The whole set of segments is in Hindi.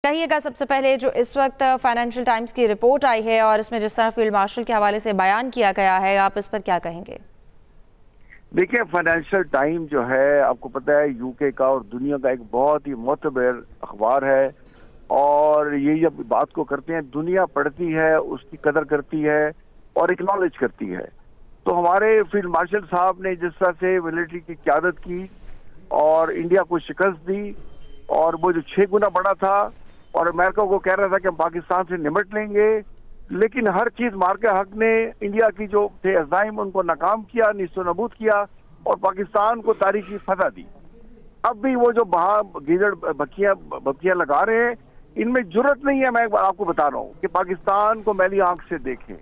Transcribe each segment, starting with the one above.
कहिएगा सबसे पहले जो इस वक्त फाइनेंशियल टाइम्स की रिपोर्ट आई है और इसमें जिस तरह फील्ड मार्शल के हवाले से बयान किया गया है, आप इस पर क्या कहेंगे? देखिए, फाइनेंशियल टाइम जो है आपको पता है यूके का और दुनिया का एक बहुत ही मोतबर अखबार है। और ये जब बात को करते हैं दुनिया पढ़ती है, उसकी कदर करती है और एक्नॉलेज करती है। तो हमारे फील्ड मार्शल साहब ने जिस तरह से मिलिट्री की क़यादत की और इंडिया को शिकस्त दी, और वो जो 6 गुना बड़ा था और अमेरिका को कह रहा था कि हम पाकिस्तान से निमट लेंगे, लेकिन हर चीज मार के हक ने इंडिया की जो थे अज़ाइम उनको नाकाम किया, नीस्तो-नबूद किया और पाकिस्तान को तारीखी फतह दी। अब भी वो जो गीदड़ बक्कियां लगा रहे हैं, इनमें जुर्रत नहीं है। मैं एक बार आपको बता रहा हूँ कि पाकिस्तान को मैली आंख से देखें।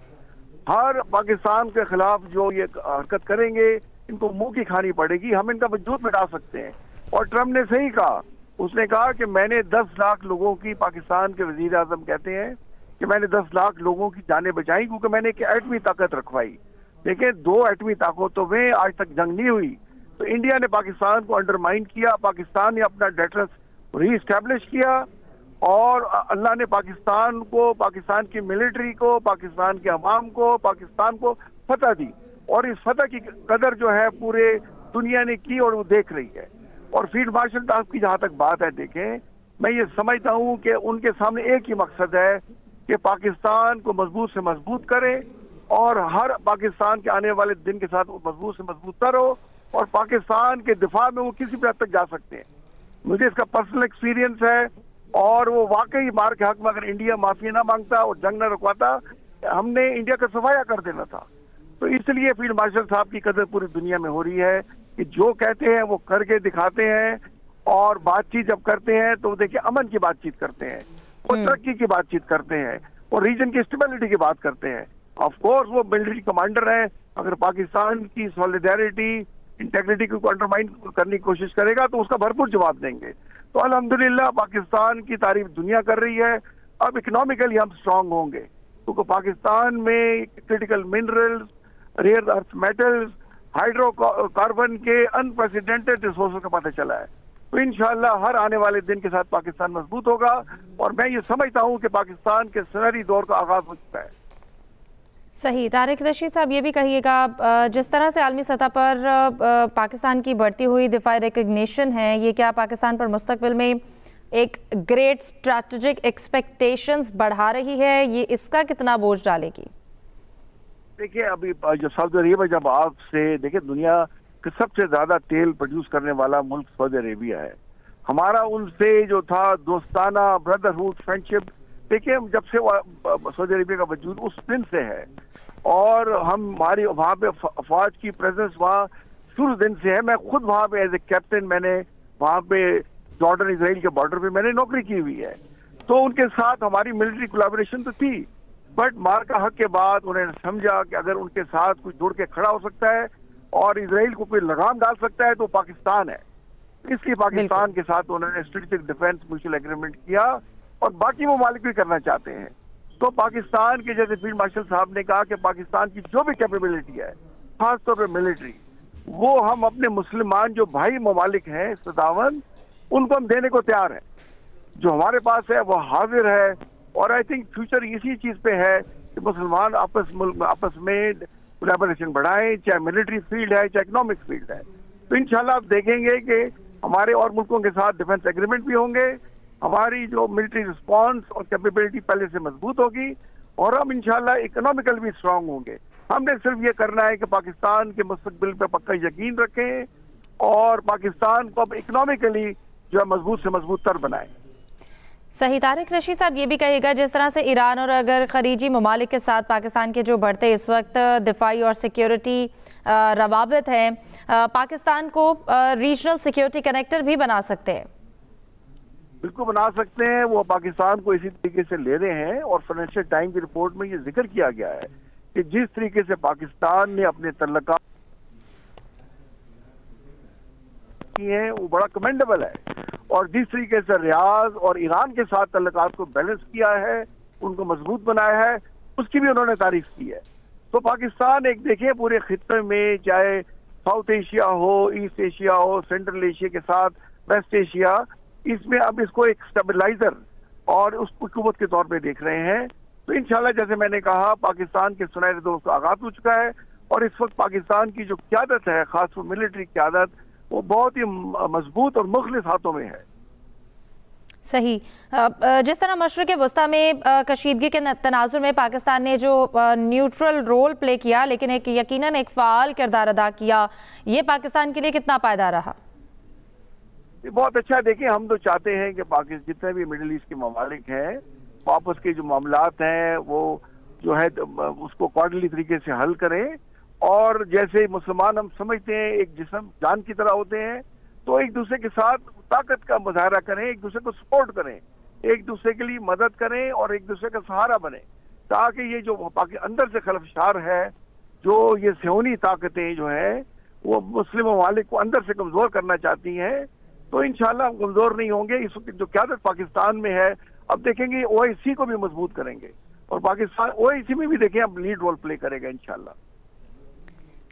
हर पाकिस्तान के खिलाफ जो ये हरकत करेंगे इनको मुंह की खानी पड़ेगी। हम इनका वजूद मिटा सकते हैं। और ट्रम्प ने सही कहा, उसने कहा कि मैंने 10 लाख लोगों की, पाकिस्तान के वजीर आजम कहते हैं कि मैंने 10 लाख लोगों की जानें बचाई क्योंकि मैंने एक एटमी ताकत रखवाई। देखिए, 2 एटमी ताकतों में आज तक जंग नहीं हुई। तो इंडिया ने पाकिस्तान को अंडरमाइन किया, पाकिस्तान ने अपना डेटरेंस रीइस्टेब्लिश किया और अल्लाह ने पाकिस्तान को, पाकिस्तान की मिलिट्री को, पाकिस्तान के अवाम को, पाकिस्तान को फतह दी। और इस फतह की कदर जो है पूरे दुनिया ने की और वो देख रही है। और फील्ड मार्शल साहब की जहां तक बात है, देखें, मैं ये समझता हूं कि उनके सामने एक ही मकसद है कि पाकिस्तान को मजबूत से मजबूत करें और हर पाकिस्तान के आने वाले दिन के साथ वो मजबूत से मजबूत तर हो और पाकिस्तान के दिफा में वो किसी भी हद तक जा सकते हैं। मुझे इसका पर्सनल एक्सपीरियंस है और वो वाकई मार के हक में अगर इंडिया माफी ना मांगता और जंग ना रुकवाता, हमने इंडिया का सफाया कर देना था। तो इसलिए फील्ड मार्शल साहब की कदर पूरी दुनिया में हो रही है कि जो कहते हैं वो करके दिखाते हैं। और बातचीत जब करते हैं तो देखिए अमन की बातचीत करते हैं और तरक्की की बातचीत करते हैं और रीजन की स्टेबिलिटी की बात करते हैं। ऑफ कोर्स वो मिलिट्री कमांडर है, अगर पाकिस्तान की सॉलिडेरिटी, इंटेग्रिटी को अंडरमाइन करने की कोशिश करेगा तो उसका भरपूर जवाब देंगे। तो अल्हम्दुलिल्लाह पाकिस्तान की तारीफ दुनिया कर रही है। अब इकोनॉमिकली हम स्ट्रांग होंगे क्योंकि पाकिस्तान में critical minerals, rare earth metals, hydrocarbon के अनप्रेसिडेंटेड रिसोर्सेज का पता चला है। तो इंशाअल्लाह हर आने वाले दिन के साथ पाकिस्तान मजबूत होगा और मैं ये समझता हूं कि पाकिस्तान के सुनहरी दौर का आगाज हो चुका है। सही। तारिक रशीद साहब, ये भी कहिएगा, जिस तरह से आलमी सतह पर पाकिस्तान की बढ़ती हुई दिफाई रिकग्निशन है, ये क्या पाकिस्तान पर मुस्तकबिल में एक ग्रेट स्ट्रैटेजिक एक्सपेक्टेशंस बढ़ा रही है? ये इसका कितना बोझ डालेगी? देखिए, अभी जो सऊदी अरेबिया, जब आपसे देखिए दुनिया का सबसे ज्यादा तेल प्रोड्यूस करने वाला मुल्क सऊदी अरेबिया है। हमारा उनसे जो था दोस्ताना, ब्रदरहुड, फ्रेंडशिप, देखिए जब से सऊदी अरेबिया का वजूद उस दिन से है और हमारी वहाँ पे फौज की प्रेजेंस वहाँ शुरू दिन से है। मैं खुद वहाँ पे एज ए कैप्टन, मैंने वहाँ पे जॉर्डन इजराइल के बॉर्डर पे मैंने नौकरी की हुई है। तो उनके साथ हमारी मिलिट्री कोलैबोरेशन तो थी, बट मार का हक के बाद उन्होंने समझा कि अगर उनके साथ कुछ जुड़ के खड़ा हो सकता है और इजराइल को कोई लगाम डाल सकता है तो पाकिस्तान है। इसलिए पाकिस्तान के साथ उन्होंने स्ट्रेटेजिक डिफेंस म्यूचुअल एग्रीमेंट किया और बाकी ममालिक भी करना चाहते हैं। तो पाकिस्तान के, जैसे फील्ड मार्शल साहब ने कहा कि पाकिस्तान की जो भी कैपेबिलिटी है, खासतौर पर मिलिट्री, वो हम अपने मुसलमान जो भाई ममालिक हैं सदावन, उनको हम देने को तैयार हैं। जो हमारे पास है वो हाजिर है और आई थिंक फ्यूचर इसी चीज पे है कि मुसलमान आपस में कोलैबोरेशन बढ़ाएं, चाहे मिलिट्री फील्ड है चाहे इकोनॉमिक फील्ड है। तो इंशाल्लाह आप देखेंगे कि हमारे और मुल्कों के साथ डिफेंस एग्रीमेंट भी होंगे, हमारी जो मिलिट्री रिस्पांस और कैपेबिलिटी पहले से मजबूत होगी और हम इंशाल्लाह इकोनॉमिकल भी स्ट्रांग होंगे। हमने सिर्फ ये करना है कि पाकिस्तान के मुस्तकबिल पे पक्का यकीन रखें और पाकिस्तान को अब इकोनॉमिकली जो है मजबूत से मजबूत तर बनाएं। सही। तारिक रशीद साहब, ये भी कहिएगा, जिस तरह से ईरान और अगर खलीजी ममालिक के साथ पाकिस्तान के जो बढ़ते इस वक्त दिफाई और सिक्योरिटी रवाबित हैं, पाकिस्तान को रीजनल सिक्योरिटी कनेक्टर भी बना सकते हैं? बिल्कुल बना सकते हैं। वो पाकिस्तान को इसी तरीके से ले रहे हैं और फाइनेंशियल टाइम की रिपोर्ट में ये जिक्र किया गया है कि जिस तरीके से पाकिस्तान ने अपने तल्लुकात किए हैं वो बड़ा कमेंडेबल है और जिस तरीके से रियाज और ईरान के साथ तल्लुकात को बैलेंस किया है, उनको मजबूत बनाया है, उसकी भी उन्होंने तारीफ की है। तो पाकिस्तान एक देखिए पूरे खित्ते में, चाहे साउथ एशिया हो, ईस्ट एशिया हो, सेंट्रल एशिया के साथ वेस्ट एशिया, इसमें अब इसको एक स्टेबलाइजर और उस हुकूमत के तौर पे देख रहे हैं। तो इंशाल्लाह जैसे मैंने कहा, पाकिस्तान के सुनहरे दौर का आगाज हो चुका है और इस वक्त पाकिस्तान की जो क़यादत है, खासकर मिलिट्री क़यादत, वो बहुत ही मजबूत और मुखलिस हाथों में है। सही। जिस तरह मशरिक़ वस्ता में कशीदगी के तनाजुर में पाकिस्तान ने जो न्यूट्रल रोल प्ले किया, लेकिन एक यकीनन एक फ़ाल किरदार अदा किया, ये पाकिस्तान के लिए कितना पायदार रहा? बहुत अच्छा। देखिए, हम तो चाहते हैं कि पाकिस्तान जितने भी मिडिल ईस्ट के ममालिक हैं, आपस के जो मामलात हैं वो जो है उसको कॉर्डली तरीके से हल करें। और जैसे मुसलमान हम समझते हैं एक जिस्म जान की तरह होते हैं, तो एक दूसरे के साथ ताकत का मुजाहरा करें, एक दूसरे को सपोर्ट करें, एक दूसरे के लिए मदद करें और एक दूसरे का सहारा बने, ताकि ये जो अंदर से खलफशार है, जो ये सियोनी ताकतें जो है वो मुस्लिम ममालिक को अंदर से कमजोर करना चाहती हैं, तो इंशाल्लाह हम कमजोर नहीं होंगे। इस वक्त जो क़यादत पाकिस्तान में है, अब देखेंगे ओआईसी को भी मजबूत करेंगे और पाकिस्तान ओआईसी में भी देखें अब लीड रोल प्ले करेगा इंशाल्लाह।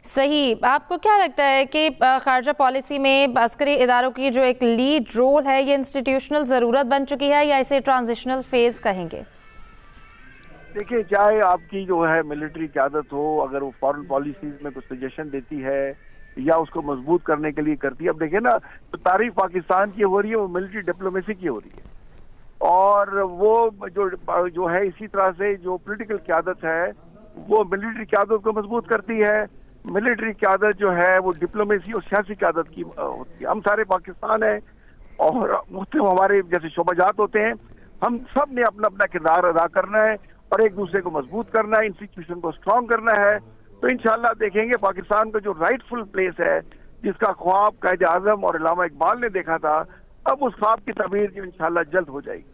सही। आपको क्या लगता है कि खारजा पॉलिसी में अस्करी इदारों की जो एक लीड रोल है, ये इंस्टीट्यूशनल ज़रूरत बन चुकी है या इसे ट्रांजिशनल फेज कहेंगे? देखिए, चाहे आपकी जो है मिलिट्री क़यादत हो, अगर वो फॉरेन पॉलिसीज में कुछ सजेशन देती है या उसको मजबूत करने के लिए करती है, अब देखिए ना, तो तारीफ पाकिस्तान की हो रही है वो मिलिट्री डिप्लोमेसी की हो रही है, और वो जो है इसी तरह से जो पॉलिटिकल क़यादत है वो मिलिट्री क़यादत को मजबूत करती है। मिलिट्री क़यादत जो है वो डिप्लोमेसी और सियासी क़यादत की होती है। हम सारे पाकिस्तान है और मुख्तलिफ हमारे जैसे शोबाजात होते हैं, हम सब ने अपना अपना किरदार अदा करना है और एक दूसरे को मजबूत करना है, इंस्टीट्यूशन को स्ट्रॉन्ग करना है। तो इंशाल्लाह देखेंगे पाकिस्तान का जो राइटफुल प्लेस है, जिसका ख्वाब कायदे आज़म और अल्लामा इकबाल ने देखा था, अब उस ख्वाब की तबीर जो इंशाल्लाह जल्द हो जाएगी।